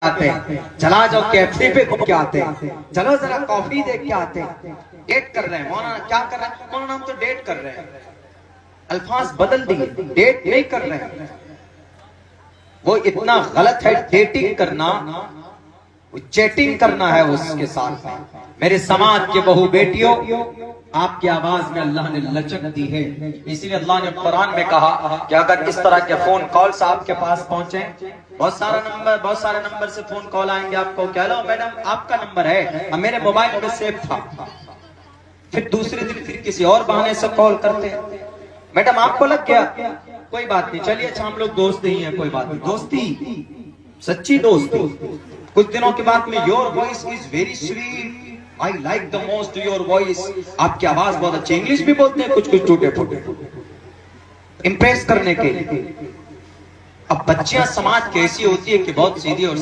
आते, चला जाओ KFC पे घूम के आते, चलो जरा कॉफी देख के आते। डेट कर रहे हैं मौलाना, क्या कर रहे हैं मौलाना? हम तो डेट कर रहे हैं। अल्फाज बदल दिए, डेट नहीं कर रहे हैं। वो इतना गलत है डेटिंग करना, चैटिंग करना है उसके साथ में। मेरे समाज के बहु बेटियों, आपकी आवाज में अल्लाह ने लचक दी है, इसीलिए अल्लाह ने कुरान में कहा कि अगर इस तरह के फोन कॉल्स आपके पास पहुंचे, बहुत सारे नंबर से फोन कॉल आएंगे आपको, कह लो मैडम आपका नंबर है, मेरे मोबाइल में सेव था, फिर दूसरे दिन फिर किसी और बहाने से कॉल करते, मैडम आपको लग गया, कोई बात नहीं, चलिए अच्छा हम लोग दोस्त ही हैं, कोई बात नहीं, दोस्ती सच्ची दोस्ती। कुछ दिनों के बाद में your voice is very sweet, I like the most your voice, आपकी आवाज बहुत अच्छी, इंग्लिश भी बोलते हैं कुछ कुछ टूटे फूटे, इंप्रेस करने के लिए। अब बच्चियां समाज की ऐसी होती है कि बहुत सीधी और